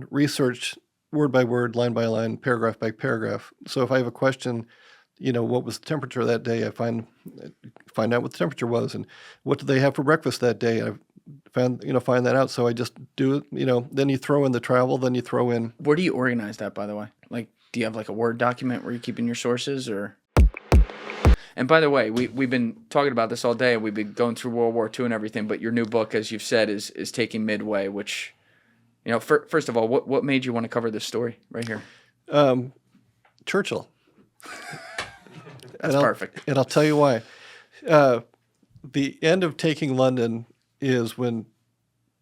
research word by word, line by line, paragraph by paragraph. So if I have a question, what was the temperature that day? I find out what the temperature was, and what did they have for breakfast that day? I find that out. So I just do it. Then you throw in the travel. Then you throw in. Where do you organize that, by the way? Like, do you have like a Word document where you're keeping your sources, or? And by the way, we've been talking about this all day. We've been going through World War II and everything. But your new book, as you've said, is taking Midway. Which, first of all, what made you want to cover this story right here? Churchill. That's perfect. And I'll tell you why. The end of taking London is when,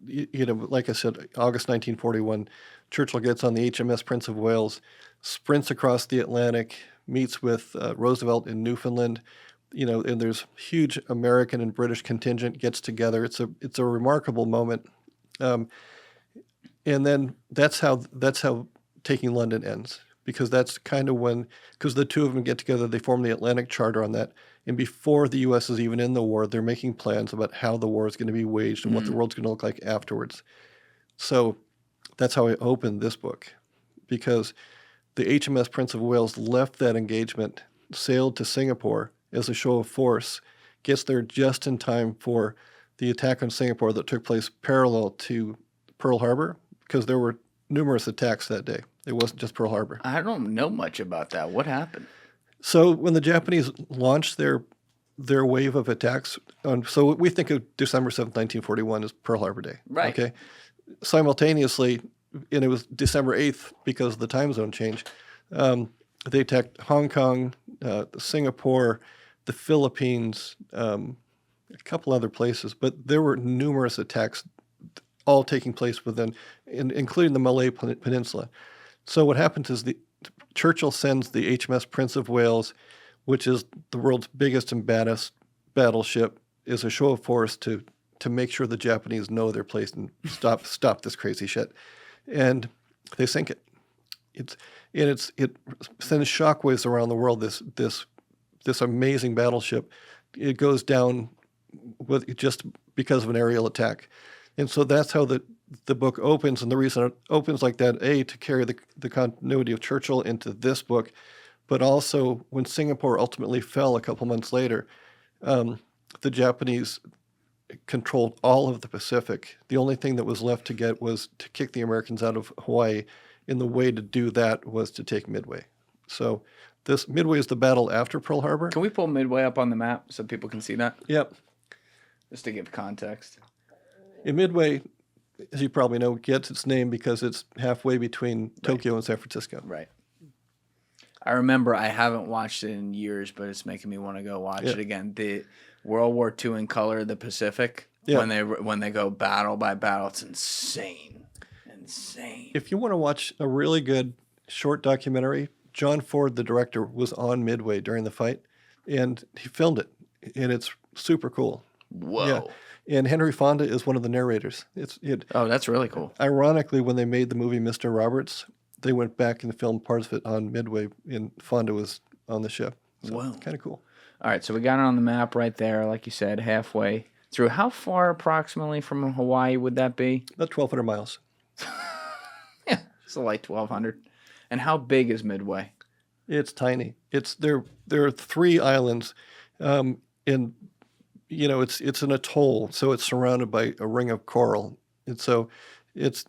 like I said, August 1941, Churchill gets on the HMS Prince of Wales, sprints across the Atlantic, meets with Roosevelt in Newfoundland, and there's huge American and British contingent gets together. It's a remarkable moment. And then that's how taking London ends. Because that's kind of because the two of them get together, they form the Atlantic Charter on that. And before the U.S. is even in the war, they're making plans about how the war is going to be waged and what the world's going to look like afterwards. So that's how I opened this book, because the HMS Prince of Wales left that engagement, sailed to Singapore as a show of force, gets there just in time for the attack on Singapore that took place parallel to Pearl Harbor, because there were numerous attacks that day. It wasn't just Pearl Harbor. I don't know much about that. What happened? So when the Japanese launched their wave of attacks, so we think of December 7th, 1941 as Pearl Harbor Day. Right. Okay. Simultaneously, and it was December 8th because of the time zone change, they attacked Hong Kong, Singapore, the Philippines, a couple other places. But there were numerous attacks all taking place including the Malay Peninsula. So what happens is Churchill sends the HMS Prince of Wales, which is the world's biggest and baddest battleship, as a show of force to make sure the Japanese know their place and stop this crazy shit. And they sink it. It sends shockwaves around the world. This amazing battleship, it goes down just because of an aerial attack. And so that's how the book opens, and the reason it opens like that, to carry the continuity of Churchill into this book, but also when Singapore ultimately fell a couple months later, the Japanese controlled all of the Pacific. The only thing that was left to get was to kick the Americans out of Hawaii, and the way to do that was to take Midway. So this Midway is the battle after Pearl Harbor. Can we pull Midway up on the map so people can see that? Yep. Just to give context. In Midway, as you probably know, gets its name because it's halfway between Tokyo and San Francisco. Right. I remember, I haven't watched it in years, but it's making me want to go watch it again. The World War II in color of the Pacific, when they go battle by battle, it's insane. Insane. If you want to watch a really good short documentary, John Ford, the director, was on Midway during the fight, and he filmed it, and it's super cool. Whoa. Yeah. And Henry Fonda is one of the narrators. Oh, that's really cool. Ironically, when they made the movie Mr. Roberts, they went back and filmed parts of it on Midway, and Fonda was on the ship. So, wow. Kind of cool. All right, so we got it on the map right there, like you said, halfway through. How far approximately from Hawaii would that be? About 1,200 miles. Yeah, it's like 1,200. And how big is Midway? It's tiny. There are 3 islands, and it's an atoll, so it's surrounded by a ring of coral, and so that's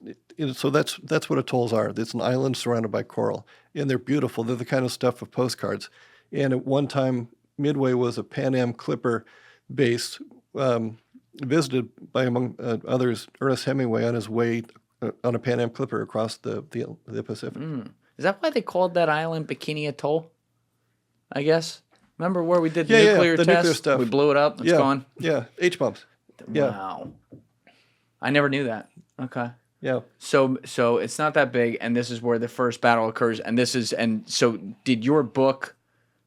what atolls are. It's an island surrounded by coral, and they're beautiful. They're the kind of stuff of postcards. And at one time, Midway was a Pan Am Clipper base, visited by, among others, Ernest Hemingway on his way on a Pan Am Clipper across the Pacific. Is that why they called that island Bikini Atoll? I guess. Remember where we did the nuclear test? Nuclear stuff. We blew it up. It's gone. Yeah, H-bombs. Wow. I never knew that. Okay. Yeah. So it's not that big, and this is where the first battle occurs. And so did your book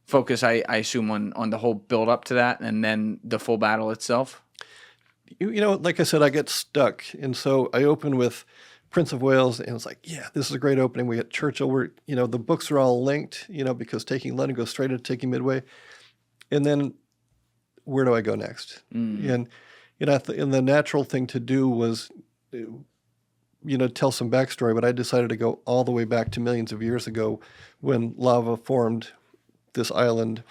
focus, I assume, on the whole build up to that, and then the full battle itself? Like I said, I get stuck, and so I open with Prince of Wales, and it's like, this is a great opening. We got Churchill. The books are all linked, because taking London goes straight into taking Midway, and then where do I go next? And the natural thing to do was tell some backstory, but I decided to go all the way back to millions of years ago when lava formed this island,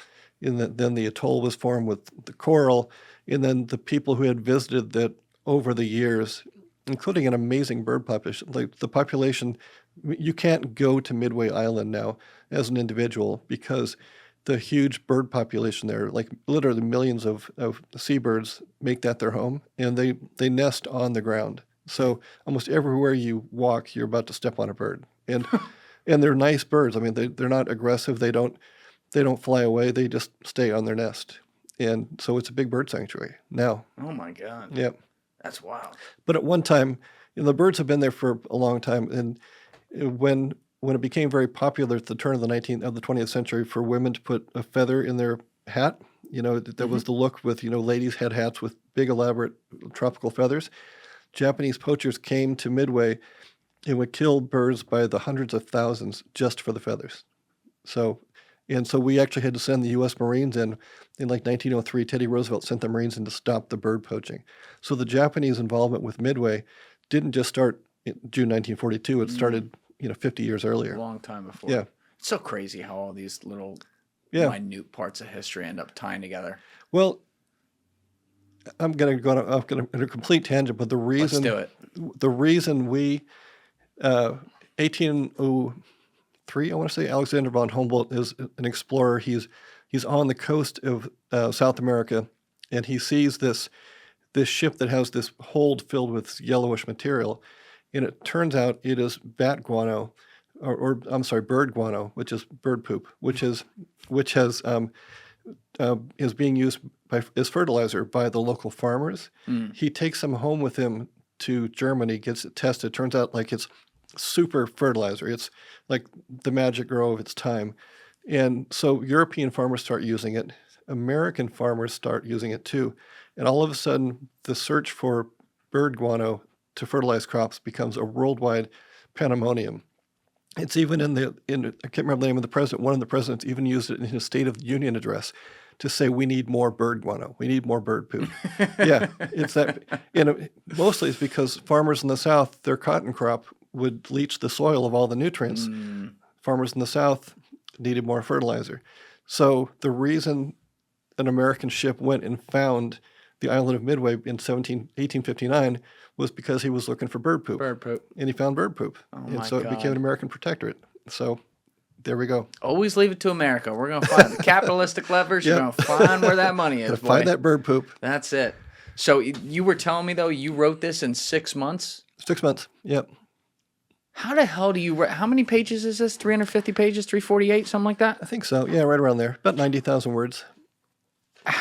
and then the atoll was formed with the coral, and then the people who had visited that over the years, including an amazing bird population. Like the population, you can't go to Midway Island now as an individual because the huge bird population there, like literally millions of seabirds make that their home, and they nest on the ground. So almost everywhere you walk, you're about to step on a bird, and they're nice birds. I mean, they're not aggressive. They don't fly away. They just stay on their nest, and so it's a big bird sanctuary now. Oh my God. Yep. That's wild. But at one time, the birds have been there for a long time, and when it became very popular at the turn of the 20th century for women to put a feather in their hat, that was the look with ladies had hats with big elaborate tropical feathers. Japanese poachers came to Midway and would kill birds by the hundreds of thousands just for the feathers. So we actually had to send the U.S. Marines in like 1903. Teddy Roosevelt sent the Marines in to stop the bird poaching. So the Japanese involvement with Midway didn't just start in June 1942. It started 50 years earlier. A long time before. Yeah. It's so crazy how all these little minute parts of history end up tying together. Well, I'm going to go on a complete tangent, but Let's do it. The reason we 1803, I want to say, Alexander von Humboldt is an explorer. He's on the coast of South America, and he sees this ship that has this hold filled with yellowish material, and it turns out it is bat guano, or I'm sorry, bird guano, which is bird poop, which is being used as fertilizer by the local farmers. He takes some home with him to Germany, gets it tested. Turns out like it's super fertilizer. It's like the magic grow of its time. And so European farmers start using it. American farmers start using it too. And all of a sudden, the search for bird guano to fertilize crops becomes a worldwide pandemonium. It's even I can't remember the name of the president. One of the presidents even used it in his State of the Union address to say, we need more bird guano. We need more bird poop. Yeah, it's that. Mostly it's because farmers in the South, their cotton crop would leach the soil of all the nutrients. Farmers in the South needed more fertilizer. So the reason an American ship went and found the island of Midway in 1859 was because he was looking for bird poop. Bird poop. And he found bird poop. Oh and my so God. it became an American protectorate. So there we go. Always leave it to America. We're going to find the capitalistic levers. You're going to find where that money is, boy. Find that bird poop. That's it. So you were telling me, though, you wrote this in 6 months? 6 months, yep. How the hell do you write? How many pages is this? 350 pages? 348? Something like that? I think so. Yeah, right around there. About 90,000 words.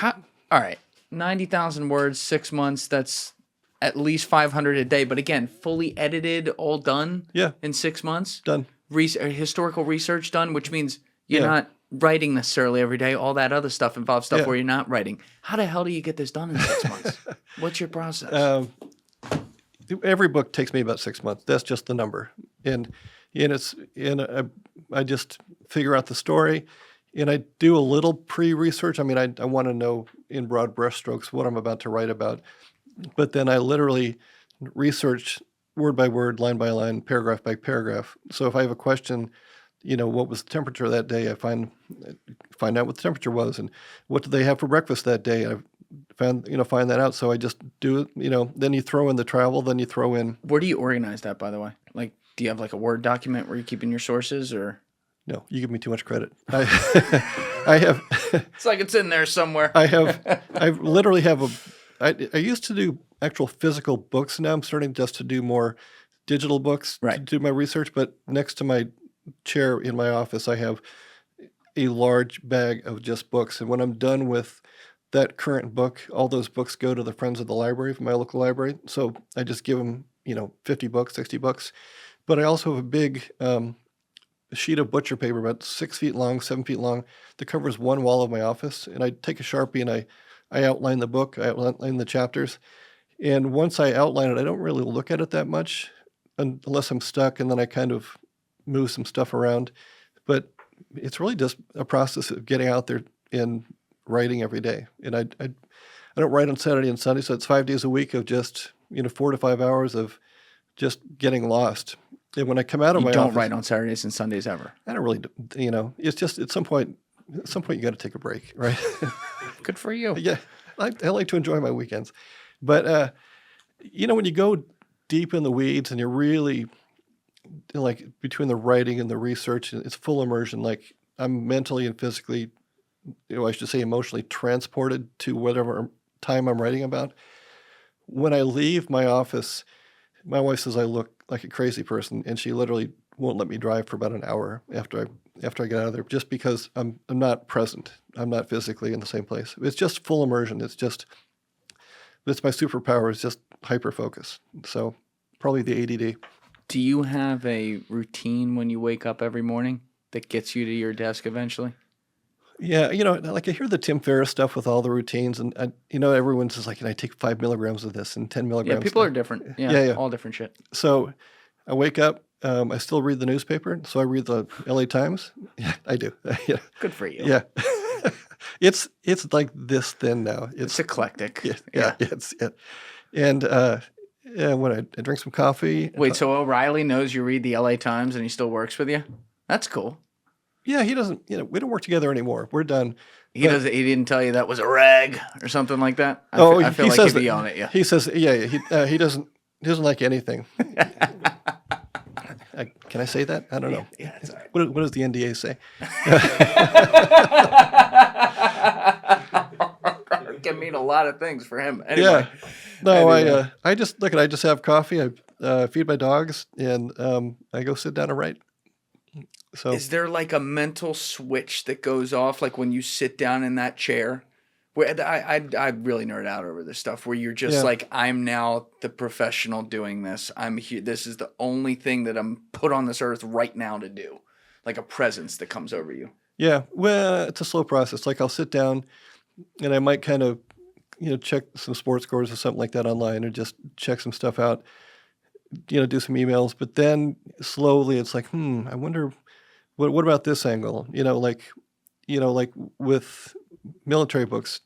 All right. 90,000 words, 6 months. That's at least 500 a day. But again, fully edited, all done in 6 months? Done. Historical research done, which means you're not writing necessarily every day. All that other stuff involves stuff where you're not writing. How the hell do you get this done in 6 months? What's your process? Every book takes me about 6 months. That's just the number. And I just figure out the story, and I do a little pre-research. I mean, I want to know in broad brushstrokes what I'm about to write about. But then I literally research word by word, line by line, paragraph by paragraph. So if I have a question, what was the temperature that day? I find out what the temperature was, and what did they have for breakfast that day? I find that out. So I just do it. Then you throw in the travel. Then you throw in. Where do you organize that, by the way? Like, do you have like a Word document where you're keeping your sources, or? No, you give me too much credit. I have. It's like it's in there somewhere. I literally have I used to do actual physical books. Now I'm starting just to do more digital books to do my research. But next to my chair in my office, I have a large bag of just books. And when I'm done with that current book, all those books go to the Friends of the Library from my local library. So I just give them, 50 books, 60 books. But I also have a big sheet of butcher paper about 6 feet long, 7 feet long, that covers one wall of my office. And I take a Sharpie and I outline the book, I outline the chapters. And once I outline it, I don't really look at it that much unless I'm stuck, and then I kind of move some stuff around. But it's really just a process of getting out there and writing every day. And I don't write on Saturday and Sunday, so it's 5 days a week of just 4 to 5 hours of just getting lost. And when I come out of You my don't office, write on Saturdays and Sundays ever. I don't really, it's just at some point you got to take a break, right? Good for you. Yeah, I like to enjoy my weekends. But, when you go deep in the weeds and you're really, like, between the writing and the research, it's full immersion. Like, I'm mentally and physically, I should say emotionally transported to whatever time I'm writing about. When I leave my office, my wife says I look like a crazy person, and she literally won't let me drive for about an hour after I get out of there, just because I'm not present. I'm not physically in the same place. It's just full immersion. It's my superpower is just hyper focus. So probably the ADD. Do you have a routine when you wake up every morning that gets you to your desk eventually? Yeah, like I hear the Tim Ferriss stuff with all the routines, and everyone's just like, I take 5 milligrams of this and 10 milligrams. Yeah, people are different. Yeah, Yeah. all different shit. So I wake up. I still read the newspaper, so I read the LA Times. Yeah, I do. Yeah. Good for you. Yeah. It's like this thin now. It's eclectic. Yeah. And when I drink some coffee. Wait, so O'Reilly knows you read the LA Times and he still works with you? That's cool. Yeah, he doesn't. We don't work together anymore. We're done. He didn't tell you that was a rag or something like that. I feel he like says he'd be yelling at you. He says, he doesn't like anything. Can I say that? I don't know. Yeah, it's all right. What does the NDA say? It can mean a lot of things for him. Anyway. Yeah. No, Anyway. I just have coffee. I feed my dogs, and I go sit down and write. So Is there like a mental switch that goes off, like when you sit down in that chair? Where I really nerd out over this stuff. Where you're just like, I'm now the professional doing this. I'm here. This is the only thing that I'm put on this earth right now to do. Like a presence that comes over you. Yeah, well, it's a slow process. Like I'll sit down, and I might kind of, check some sports scores or something like that online, or just check some stuff out. Do some emails, but then slowly it's like, I wonder, what about this angle? Like with military books,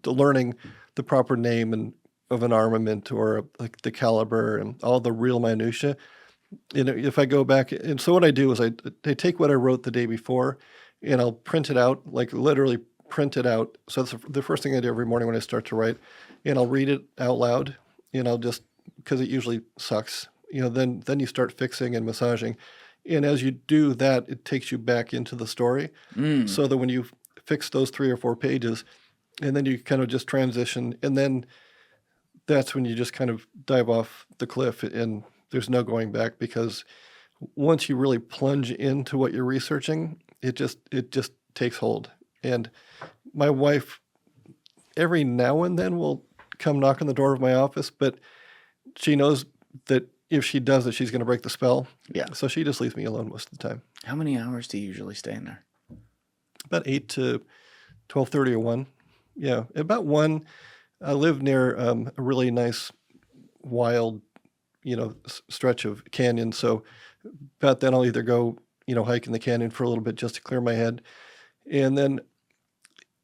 learning the proper name of an armament, or like the caliber and all the real minutia. If I go back, and so what I do is I take what I wrote the day before, and I'll print it out, like literally print it out. So that's the first thing I do every morning when I start to write, and I'll read it out loud, and I'll just, because it usually sucks, then you start fixing and massaging. And as you do that, it takes you back into the story, so that when you fix those 3 or 4 pages, and then you kind of just transition, and then that's when you just kind of dive off the cliff, and there's no going back, because once you really plunge into what you're researching, it just takes hold. And my wife, every now and then, will come knock on the door of my office, but she knows that if she does it, she's going to break the spell. Yeah. So she just leaves me alone most of the time. How many hours do you usually stay in there? About 8 to 12:30 or 1. Yeah, about 1. I live near a really nice, wild, stretch of canyon. So about then I'll either go, hike in the canyon for a little bit just to clear my head. And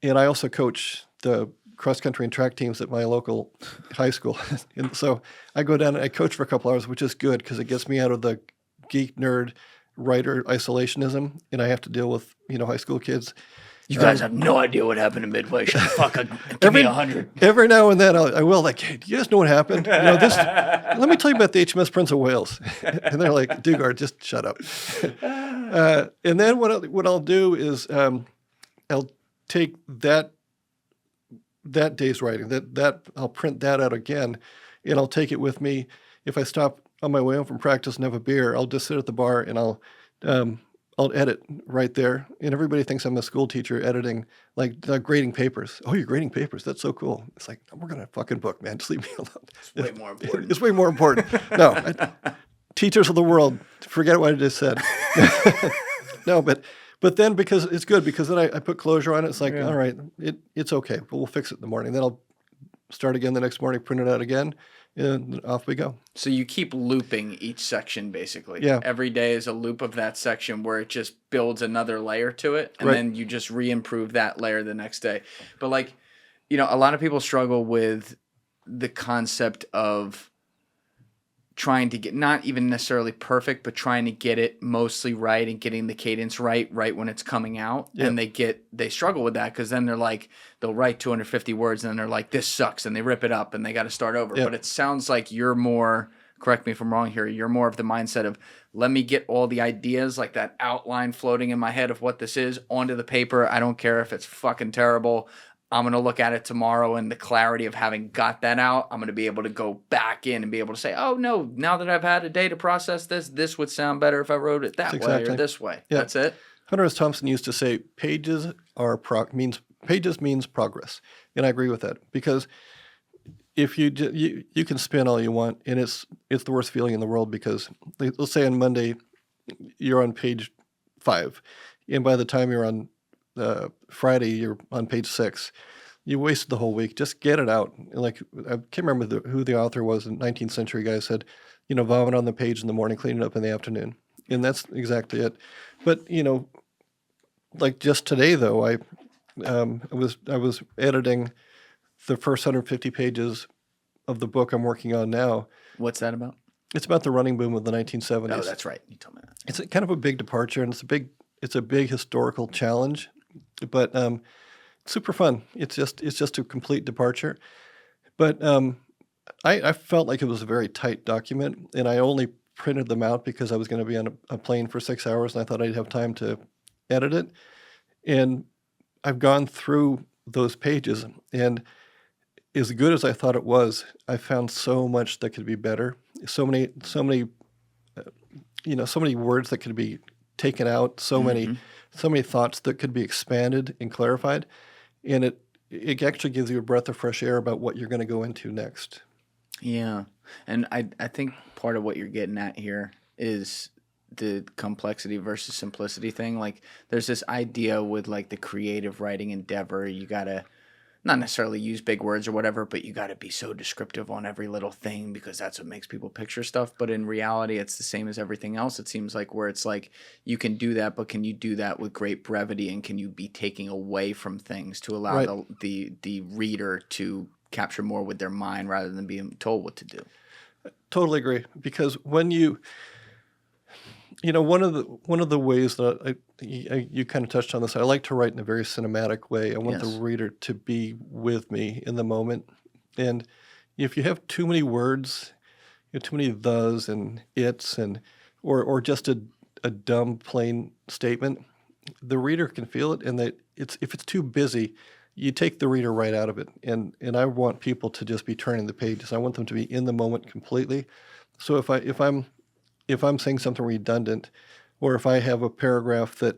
I also coach the cross country and track teams at my local high school. And so I go down and I coach for a couple hours, which is good because it gets me out of the geek nerd writer isolationism, and I have to deal with, high school kids. You guys have no idea what happened in Midway. Shut the fuck up. Give me 100. Every now and then I will, like, hey, do you guys know what happened? Let me tell you about the HMS Prince of Wales. And they're like, Dugard, just shut up. And then what I'll do is I'll take that day's writing, that I'll print that out again, and I'll take it with me. If I stop on my way home from practice and have a beer, I'll just sit at the bar and I'll edit right there. And everybody thinks I'm a school teacher editing, like grading papers. Oh, you're grading papers? That's so cool. It's like, I'm working on a fucking book, man. Just leave me alone. It's way more important. It's way more important. No, teachers of the world, forget what I just said. No, but then, because it's good, because then I put closure on it. It's like, all right, it's okay, but we'll fix it in the morning. Then I'll start again the next morning, print it out again, and off we go. So you keep looping each section, basically. Yeah. Every day is a loop of that section where it just builds another layer to it, and then you just re-improve that layer the next day. But, like, a lot of people struggle with the concept of trying to get, not even necessarily perfect, but trying to get it mostly right and getting the cadence right when it's coming out. Yep. And they struggle with that because then they're like, they'll write 250 words and then they're like, this sucks, and they rip it up and they got to start over. Yep. But it sounds like you're more, correct me if I'm wrong here, you're more of the mindset of, let me get all the ideas, like that outline floating in my head of what this is, onto the paper. I don't care if it's fucking terrible. I'm going to look at it tomorrow, and the clarity of having got that out, I'm going to be able to go back in and be able to say, oh, no, now that I've had a day to process this would sound better if I wrote it that way or this way. Yeah. That's it? Hunter S. Thompson used to say, pages means progress. And I agree with that, because if you can spin all you want, and it's the worst feeling in the world, because let's say on Monday you're on page 5, and by the time you're on Friday you're on page 6. You wasted the whole week. Just get it out. Like, I can't remember who the author was. A 19th century guy said, vomit on the page in the morning, clean it up in the afternoon, and that's exactly it. But like just today though, I was editing the first 150 pages of the book I'm working on now. What's that about? It's about the running boom of the 1970s. Oh, that's right. You told me that. It's kind of a big departure, and it's a big historical challenge, but super fun. It's just a complete departure. But I felt like it was a very tight document, and I only printed them out because I was going to be on a plane for 6 hours, and I thought I'd have time to edit it. And I've gone through those pages, and as good as I thought it was, I found so much that could be better. So many words that could be taken out. So many thoughts that could be expanded and clarified, and it actually gives you a breath of fresh air about what you're going to go into next. Yeah, and I think part of what you're getting at here is the complexity versus simplicity thing. Like, there's this idea with like the creative writing endeavor, you gotta not necessarily use big words or whatever, but you gotta be so descriptive on every little thing because that's what makes people picture stuff. But in reality, it's the same as everything else, it seems like, where it's like you can do that, but can you do that with great brevity, and can you be taking away from things to allow Right. the reader to capture more with their mind rather than being told what to do? Totally agree, because when one of the ways that you kind of touched on this, I like to write in a very cinematic way. I want Yes. the reader to be with me in the moment. And if you have too many words, too many thes and its, or just a dumb plain statement, the reader can feel it. And if it's too busy, you take the reader right out of it. And I want people to just be turning the pages. I want them to be in the moment completely. So if I'm saying something redundant, or if I have a paragraph that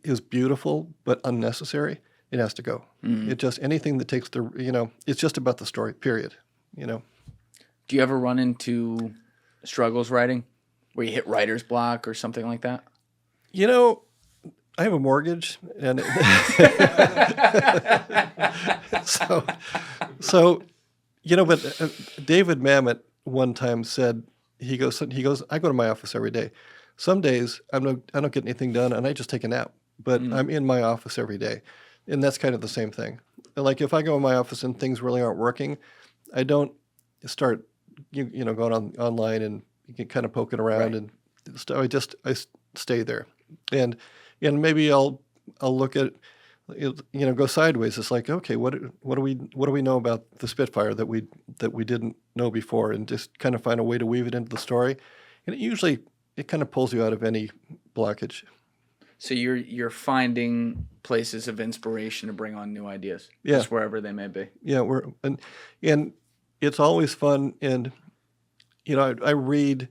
is beautiful but unnecessary, it has to go. It just, anything that takes it's just about the story, period. Do you ever run into struggles writing where you hit writer's block or something like that? I have a mortgage, and so but David Mamet one time said, he goes, I go to my office every day. Some days I don't get anything done, and I just take a nap. But I'm in my office every day, and that's kind of the same thing. Like, if I go in my office and things really aren't working, I don't start going online and kind of poking around, Right. and I stay there, and maybe I'll look at go sideways. It's like, okay, what do we know about the Spitfire that we didn't know before, and just kind of find a way to weave it into the story, and it kind of pulls you out of any blockage. So you're finding places of inspiration to bring on new ideas, Yeah. just wherever they may be. Yeah, and it's always fun, and I read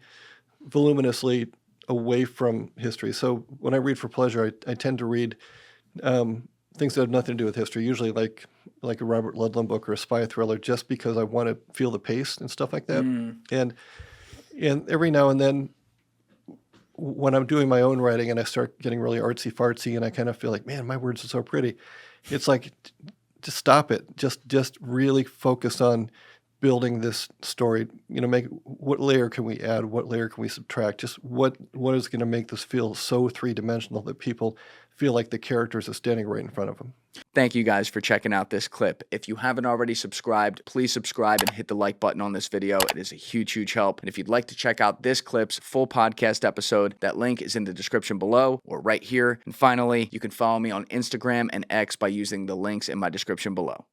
voluminously away from history. So when I read for pleasure, I tend to read things that have nothing to do with history, usually like a Robert Ludlum book or a spy thriller, just because I want to feel the pace and stuff like that. And every now and then, when I'm doing my own writing and I start getting really artsy fartsy, and I kind of feel like, man, my words are so pretty, it's like, just stop it. Just really focus on building this story, make what layer can we add, what layer can we subtract, just what is going to make this feel so three-dimensional that people feel like the characters are standing right in front of them. Thank you guys for checking out this clip. If you haven't already subscribed, please subscribe and hit the like button on this video. It is a huge, huge help. And if you'd like to check out this clip's full podcast episode, that link is in the description below or right here. And finally, you can follow me on Instagram and X by using the links in my description below.